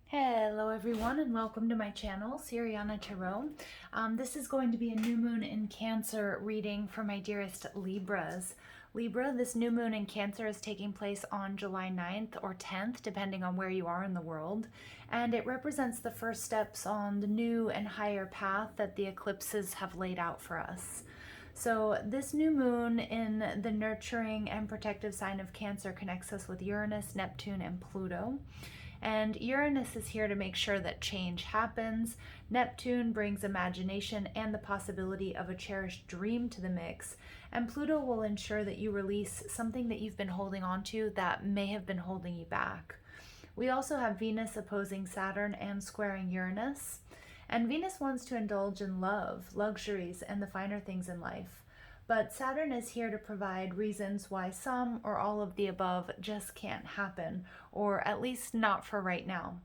Hello everyone and welcome to my channel, Siriana Tarot. This is going to be a new moon in Cancer reading for my dearest Libras. Libra, this new moon in Cancer is taking place on July 9th or 10th, depending on where you are in the world. And it represents the first steps on the new and higher path that the eclipses have laid out for us. So this new moon in the nurturing and protective sign of Cancer connects us with Uranus, Neptune, and Pluto. And Uranus is here to make sure that change happens. Neptune brings imagination and the possibility of a cherished dream to the mix. And Pluto will ensure that you release something that you've been holding on to that may have been holding you back. We also have Venus opposing Saturn and squaring Uranus. And Venus wants to indulge in love, luxuries, and the finer things in life. But Saturn is here to provide reasons why some or all of the above just can't happen, or at least not for right now.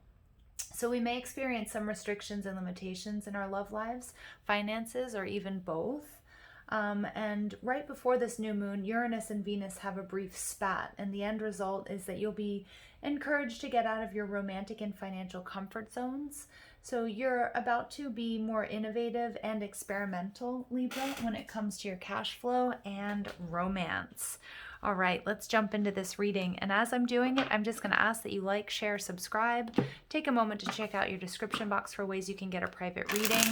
So we may experience some restrictions and limitations in our love lives, finances, or even both. And right before this new moon, Uranus and Venus have a brief spat, and the end result is that you'll be encouraged to get out of your romantic and financial comfort zones. So you're about to be more innovative and experimental, Libra, when it comes to your cash flow and romance. All right, let's jump into this reading. And as I'm doing it, I'm just going to ask that you like, share, subscribe. Take a moment to check out your description box for ways you can get a private reading.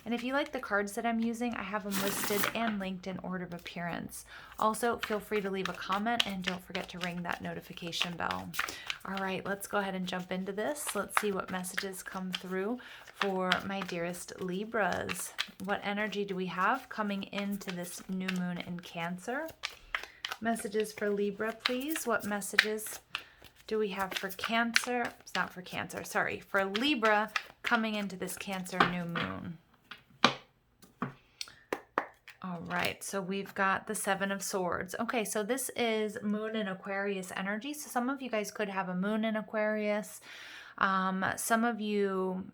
And if you like the cards that I'm using, I have them listed and linked in order of appearance. Also, feel free to leave a comment and don't forget to ring that notification bell. All right, let's go ahead and jump into this. Let's see what messages come through for my dearest Libras. What energy do we have coming into this new moon in Cancer? Messages for Libra, please. What messages do we have for Cancer? It's not for Cancer, sorry. For Libra coming into this Cancer new moon. All right, so we've got the Seven of Swords. Okay, so this is Moon in Aquarius energy. So some of you guys could have a Moon in Aquarius. Some of you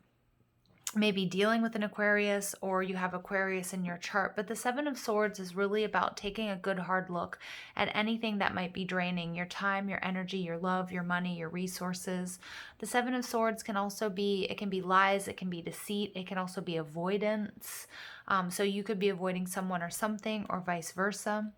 may be dealing with an Aquarius, or you have Aquarius in your chart. But the Seven of Swords is really about taking a good hard look at anything that might be draining your time, your energy, your love, your money, your resources. The Seven of Swords can also be, it can be lies, it can be deceit, it can also be avoidance. So you could be avoiding someone or something, or vice versa.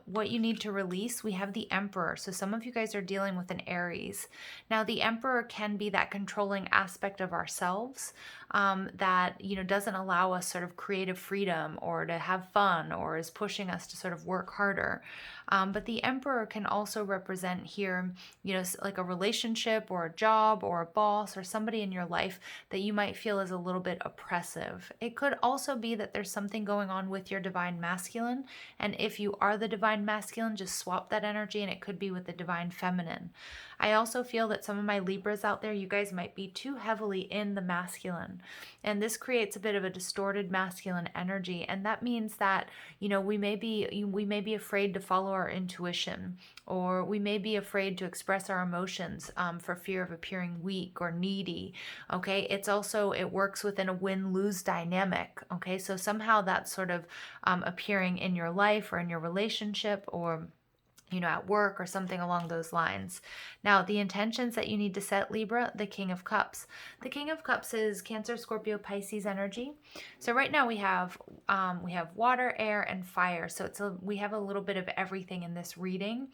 What you need to release, we have the Emperor. So some of you guys are dealing with an Aries. Now the Emperor can be that controlling aspect of ourselves that, doesn't allow us sort of creative freedom or to have fun, or is pushing us to sort of work harder. But the Emperor can also represent here, like a relationship or a job or a boss or somebody in your life that you might feel is a little bit oppressive. It could also be that there's something going on with your divine masculine. And if you are the divine masculine, just swap that energy and it could be with the divine feminine. I also feel that some of my Libras out there, you guys might be too heavily in the masculine. And this creates a bit of a distorted masculine energy. And that means that, we may be afraid to follow our intuition, or we may be afraid to express our emotions for fear of appearing weak or needy. Okay, it works within a win-lose dynamic. Okay, so somehow that's sort of appearing in your life or in your relationship, or at work or something along those lines. Now, the intentions that you need to set, Libra, the King of Cups. The King of Cups is Cancer, Scorpio, Pisces energy. So right now we have water, air, and fire. So we have a little bit of everything in this reading.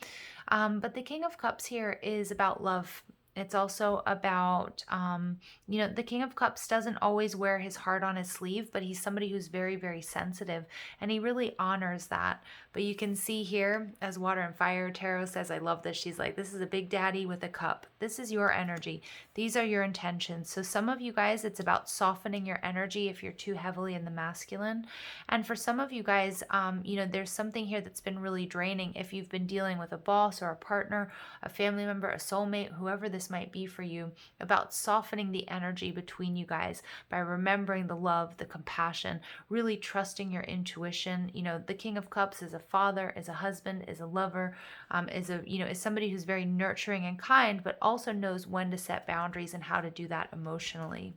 But the King of Cups here is about love. It's also about, the King of Cups doesn't always wear his heart on his sleeve, but he's somebody who's very, very sensitive, and he really honors that. But you can see here, as Water and Fire Tarot says, I love this. She's like, this is a big daddy with a cup. This is your energy. These are your intentions. So some of you guys, it's about softening your energy if you're too heavily in the masculine. And for some of you guys, there's something here that's been really draining. If you've been dealing with a boss or a partner, a family member, a soulmate, whoever this might be for you, about softening the energy between you guys by remembering the love, the compassion, really trusting your intuition. The King of Cups is a father, is a husband, is a lover, is somebody who's very nurturing and kind, but also knows when to set boundaries and how to do that emotionally.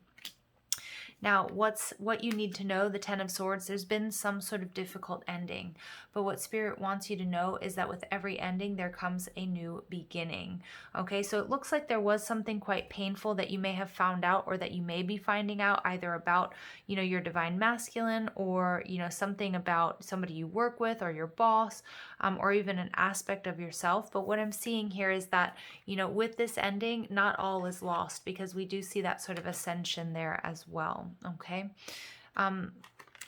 Now, what you need to know, the Ten of Swords, there's been some sort of difficult ending. But what Spirit wants you to know is that with every ending, there comes a new beginning. Okay, so it looks like there was something quite painful that you may have found out, or that you may be finding out, either about, your divine masculine, or, something about somebody you work with, or your boss, or even an aspect of yourself. But what I'm seeing here is that, with this ending, not all is lost, because we do see that sort of ascension there as well. Okay.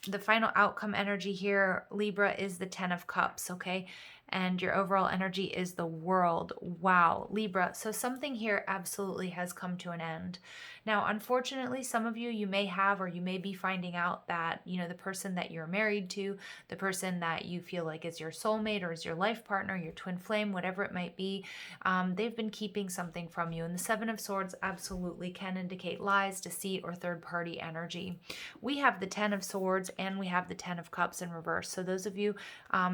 The final outcome energy here, Libra, is the Ten of Cups, okay? And your overall energy is the World. Wow, Libra. So something here absolutely has come to an end. Now, unfortunately, some of you may have, or you may be finding out that, the person that you're married to, the person that you feel like is your soulmate or is your life partner, your twin flame, whatever it might be, they've been keeping something from you. And the Seven of Swords absolutely can indicate lies, deceit, or third-party energy. We have the Ten of Swords and we have the Ten of Cups in reverse. So those of you,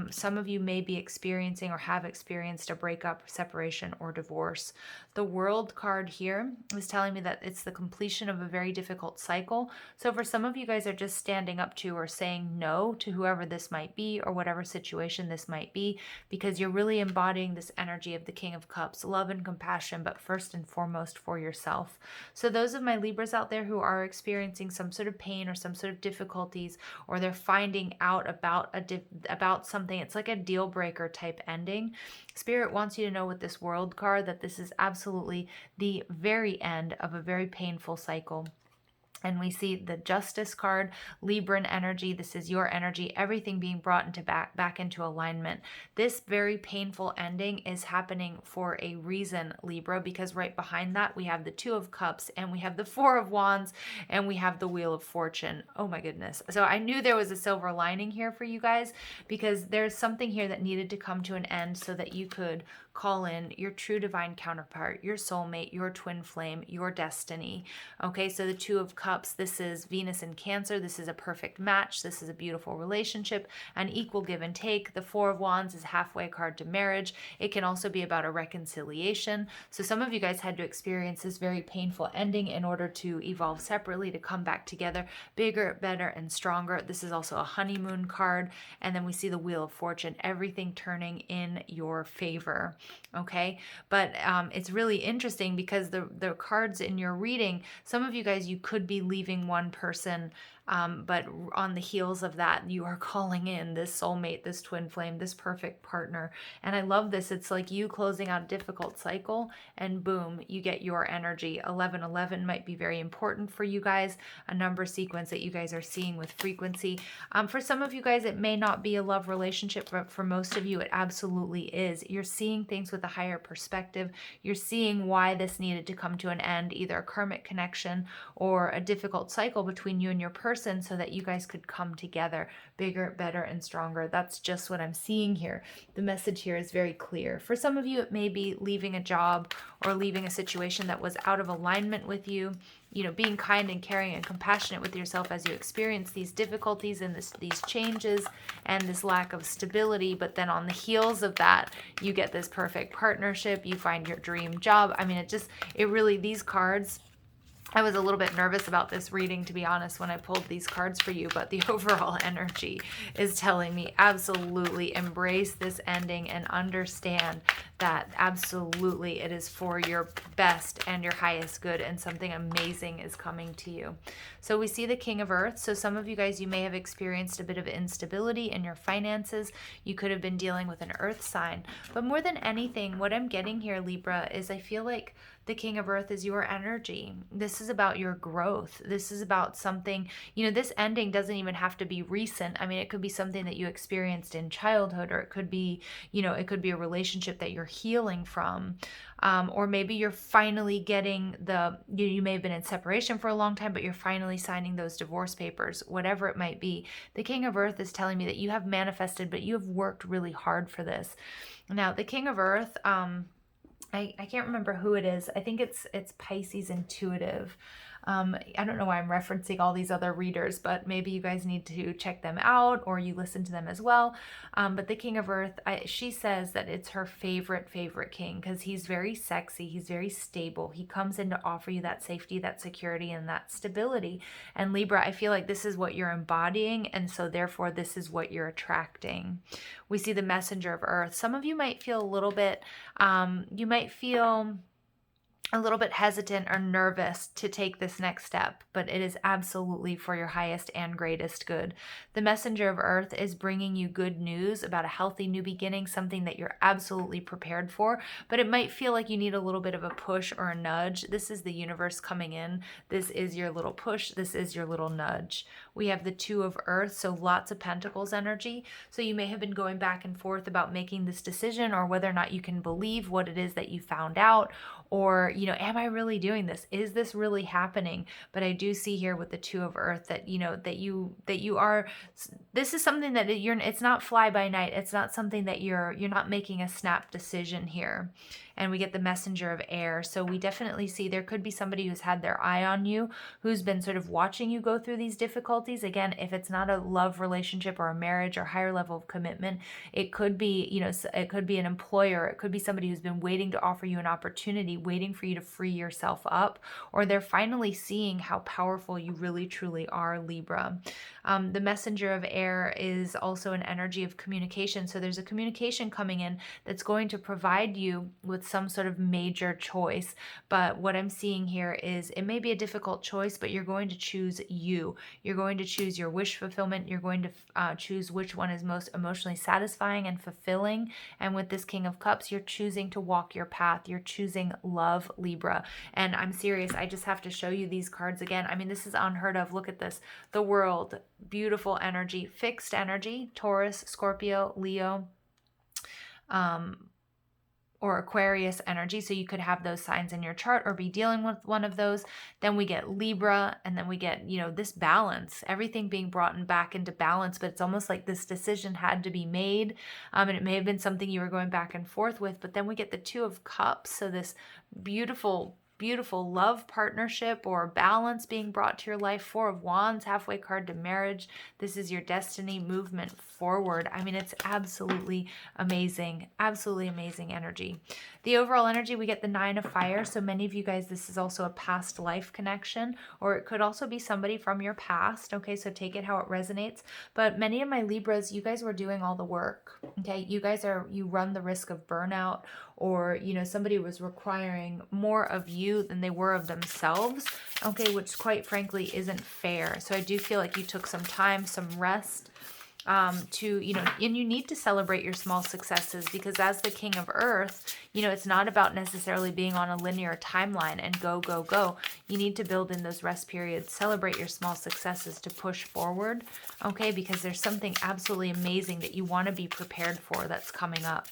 some of you may be experiencing or have experienced a breakup, separation, or divorce. The World card here is telling me that it's the completion of a very difficult cycle. So for some of you guys are just standing up to or saying no to whoever this might be, or whatever situation this might be, because you're really embodying this energy of the King of Cups, love and compassion, but first and foremost for yourself. So those of my Libras out there who are experiencing some sort of pain or some sort of difficulties, or they're finding out about something, it's like a deal breaker type ending. Spirit wants you to know with this World card that this is absolutely the very end of a very painful cycle. And we see the Justice card, Libran energy. This is your energy, everything being brought into back into alignment. This very painful ending is happening for a reason, Libra, because right behind that we have the Two of Cups, and we have the Four of Wands, and we have the Wheel of Fortune. Oh my goodness. So I knew there was a silver lining here for you guys, because there's something here that needed to come to an end so that you could call in your true divine counterpart, your soulmate, your twin flame, your destiny. Okay, so the Two of Cups, this is Venus in Cancer. This is a perfect match. This is a beautiful relationship, an equal give and take. The Four of Wands is halfway card to marriage. It can also be about a reconciliation. So some of you guys had to experience this very painful ending in order to evolve separately, to come back together, bigger, better, and stronger. This is also a honeymoon card. And then we see the Wheel of Fortune, everything turning in your favor. Okay, but it's really interesting because the cards in your reading, some of you guys, you could be leaving one person, but on the heels of that, you are calling in this soulmate, this twin flame, this perfect partner. And I love this. It's like you closing out a difficult cycle, and boom, you get your energy. 1111 might be very important for you guys, a number sequence that you guys are seeing with frequency. For some of you guys, it may not be a love relationship, but for most of you, it absolutely is. You're seeing things with a higher perspective. You're seeing why this needed to come to an end, either a karmic connection or a difficult cycle between you and your person, so that you guys could come together bigger, better, and stronger. That's just what I'm seeing here. The message here is very clear. For some of you, it may be leaving a job or leaving a situation that was out of alignment with you. Being kind and caring and compassionate with yourself as you experience these difficulties and these changes and this lack of stability. But then on the heels of that, you get this perfect partnership. You find your dream job. I mean, these cards, I was a little bit nervous about this reading, to be honest, when I pulled these cards for you, but the overall energy is telling me absolutely embrace this ending and understand that absolutely it is for your best and your highest good, and something amazing is coming to you. So we see the King of Earth. So some of you guys, you may have experienced a bit of instability in your finances. You could have been dealing with an earth sign. But more than anything, what I'm getting here, Libra, is I feel like the King of Earth is your energy. This is about your growth. This is about something, this ending doesn't even have to be recent. I mean, it could be something that you experienced in childhood, or it could be, it could be a relationship that you're healing from. Or maybe you're finally getting you may have been in separation for a long time, but you're finally signing those divorce papers, whatever it might be. The King of Earth is telling me that you have manifested, but you have worked really hard for this. Now, the King of Earth, I can't remember who it is. I think it's Pisces intuitive. I don't know why I'm referencing all these other readers, but maybe you guys need to check them out or you listen to them as well. But the King of Earth, she says that it's her favorite king because he's very sexy, he's very stable. He comes in to offer you that safety, that security, and that stability. And Libra, I feel like this is what you're embodying, and so therefore this is what you're attracting. We see the Messenger of Earth. Some of you might feel a little bit, you might feel a little bit hesitant or nervous to take this next step, but it is absolutely for your highest and greatest good. The Messenger of Earth is bringing you good news about a healthy new beginning, something that you're absolutely prepared for, but it might feel like you need a little bit of a push or a nudge. This is the universe coming in. This is your little push. This is your little nudge. We have the Two of Earth, so lots of Pentacles energy. So you may have been going back and forth about making this decision or whether or not you can believe what it is that you found out, or, you know, am I really doing this? Is this really happening? But I do see here with the Two of Earth that, you know, that you are, this is something that it's not fly by night. It's not something that you're not making a snap decision here. And we get the Messenger of Air. So we definitely see there could be somebody who's had their eye on you, who's been sort of watching you go through these difficulties. Again, if it's not a love relationship or a marriage or higher level of commitment, it could be, you know, it could be an employer. It could be somebody who's been waiting to offer you an opportunity, waiting for you to free yourself up, or they're finally seeing how powerful you really truly are, Libra. The Messenger of Air is also an energy of communication. So there's a communication coming in that's going to provide you with some sort of major choice. But what I'm seeing here is it may be a difficult choice, but you're going to choose you. You're going to choose your wish fulfillment. You're going to choose which one is most emotionally satisfying and fulfilling. And with this King of Cups, you're choosing to walk your path. You're choosing love, Libra. And I'm serious. I just have to show you these cards again. I mean, this is unheard of. Look at this. The World, beautiful energy, fixed energy, Taurus, Scorpio, Leo, or Aquarius energy. So you could have those signs in your chart or be dealing with one of those. Then we get Libra, and then we get, you know, this balance, everything being brought back into balance, but it's almost like this decision had to be made. And it may have been something you were going back and forth with, but then we get the Two of Cups. So this beautiful love partnership or balance being brought to your life. Four of Wands, halfway card to marriage. This is your destiny movement forward. I mean, it's absolutely amazing energy. The overall energy, we get the Nine of Fire. So many of you guys, this is also a past life connection, or it could also be somebody from your past. Okay, so take it how it resonates. But many of my Libras, you guys were doing all the work. Okay, you run the risk of burnout, or, you know, somebody was requiring more of you than they were of themselves, okay, which quite frankly isn't fair. So I do feel like you took some time, some rest, to, you know, and you need to celebrate your small successes, because as the King of Earth, you know, it's not about necessarily being on a linear timeline and go, go, go. You need to build in those rest periods, celebrate your small successes to push forward, okay, because there's something absolutely amazing that you want to be prepared for that's coming up.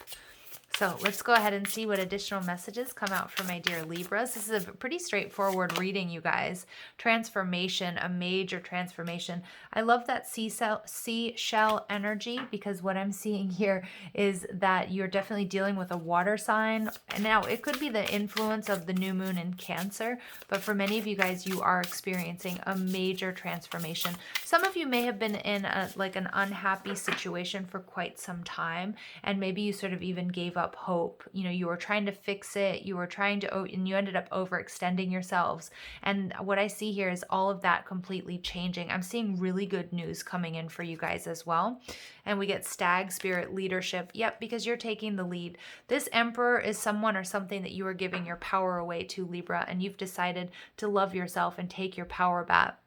So let's go ahead and see what additional messages come out for my dear Libras. This is a pretty straightforward reading, you guys. Transformation, a major transformation. I love that seashell energy, because what I'm seeing here is that you're definitely dealing with a water sign. And now it could be the influence of the new moon in Cancer, but for many of you guys, you are experiencing a major transformation. Some of you may have been in like an unhappy situation for quite some time, and maybe you sort of even gave up hope. You know, you were trying to fix it, you were trying to, and you ended up overextending yourselves. And what I see here is all of that completely changing. I'm seeing really good news coming in for you guys as well. And we get Stag, Spirit, Leadership. Yep, because you're taking the lead. This Emperor is someone or something that you are giving your power away to, Libra, and you've decided to love yourself and take your power back.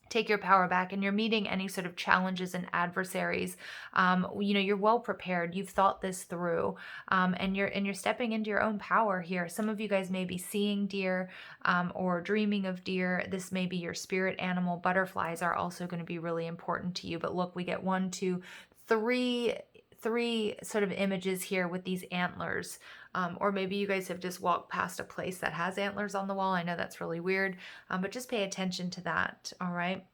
Take your power back, and you're meeting any sort of challenges and adversaries. You know, you're well prepared. You've thought this through, and you're stepping into your own power here. Some of you guys may be seeing deer, or dreaming of deer. This may be your spirit animal. Butterflies are also going to be really important to you. But look, we get 1, 2, 3 sort of images here with these antlers. Or maybe you guys have just walked past a place that has antlers on the wall. I know that's really weird, but just pay attention to that, all right?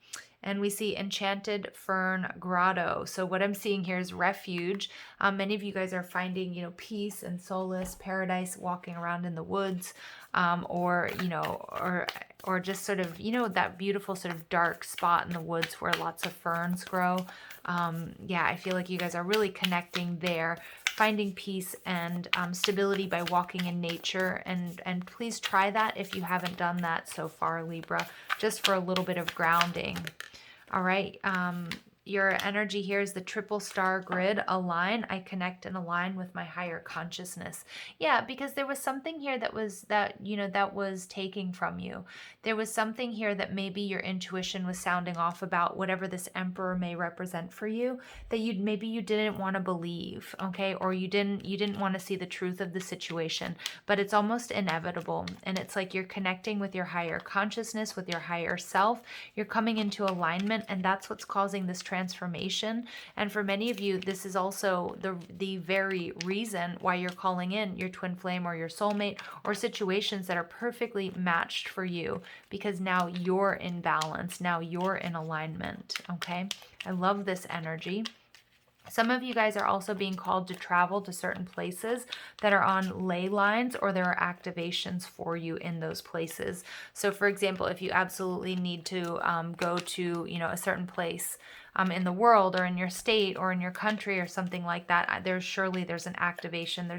and we see Enchanted Fern Grotto. So what I'm seeing here is refuge. Many of you guys are finding, you know, peace and solace, paradise, walking around in the woods, or, you know, or just sort of, you know, that beautiful sort of dark spot in the woods where lots of ferns grow. Yeah, I feel like you guys are really connecting there, finding peace and stability by walking in nature. And please try that if you haven't done that so far, Libra, just for a little bit of grounding. All right. Your energy here is the triple star grid. Align. I connect and align with my higher consciousness. Yeah, because there was something here that was taking from you. There was something here that maybe your intuition was sounding off about, whatever this emperor may represent for you, that maybe you didn't want to believe, okay? Or you didn't want to see the truth of the situation, but it's almost inevitable. And it's like you're connecting with your higher consciousness, with your higher self. You're coming into alignment, and that's what's causing this transformation. And for many of you, this is also the very reason why you're calling in your twin flame or your soulmate, or situations that are perfectly matched for you, because now you're in balance, now you're in alignment. Okay, I love this energy. Some of you guys are also being called to travel to certain places that are on ley lines, or there are activations for you in those places. So for example, if you absolutely need to go to, you know, a certain place in the world, or in your state, or in your country, or something like that, there's an activation.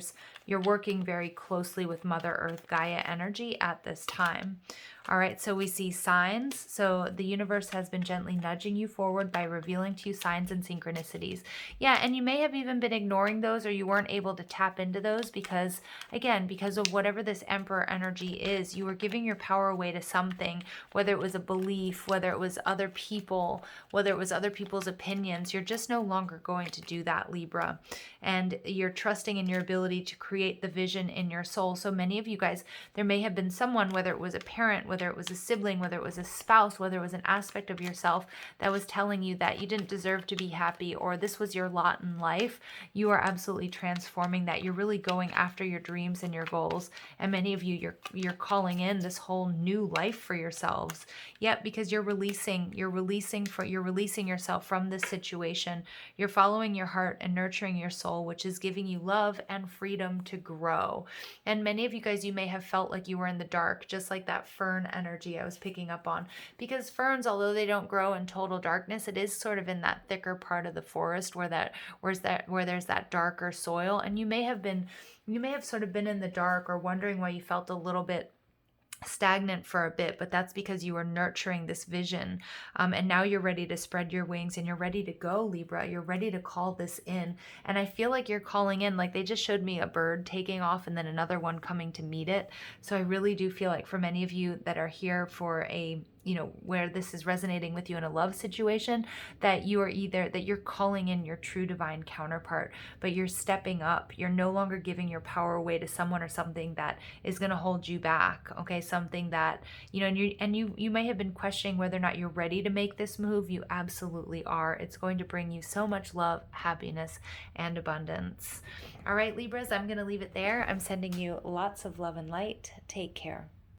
You're working very closely with Mother Earth, Gaia energy at this time. All right, so we see signs. So the universe has been gently nudging you forward by revealing to you signs and synchronicities. Yeah, and you may have even been ignoring those, or you weren't able to tap into those because, again, because of whatever this Emperor energy is, you were giving your power away to something, whether it was a belief, whether it was other people, whether it was other people's opinions. You're just no longer going to do that, Libra. And you're trusting in your ability to create the vision in your soul. So many of you guys, there may have been someone, whether it was a parent, whether it was a sibling, whether it was a spouse, whether it was an aspect of yourself that was telling you that you didn't deserve to be happy, or this was your lot in life. You are absolutely transforming that. You're really going after your dreams and your goals. And many of you, you're calling in this whole new life for yourselves. Yep, because you're releasing yourself from this situation. You're following your heart and nurturing your soul, which is giving you love and freedom to grow. And many of you guys, you may have felt like you were in the dark, just like that fern energy I was picking up on. Because ferns, although they don't grow in total darkness, it is sort of in that thicker part of the forest where there's that darker soil. And you may have sort of been in the dark, or wondering why you felt a little bit stagnant for a bit, but that's because you were nurturing this vision, and now you're ready to spread your wings, and you're ready to go, Libra. You're ready to call this in. And I feel like you're calling in, like they just showed me a bird taking off and then another one coming to meet it. So I really do feel like for many of you that are here for a, you know, where this is resonating with you in a love situation, that you're calling in your true divine counterpart, but you're stepping up. You're no longer giving your power away to someone or something that is going to hold you back. Okay, something that, you know, and you may have been questioning whether or not you're ready to make this move. You absolutely are. It's going to bring you so much love, happiness, and abundance. All right, Libras, I'm going to leave it there. I'm sending you lots of love and light. Take care.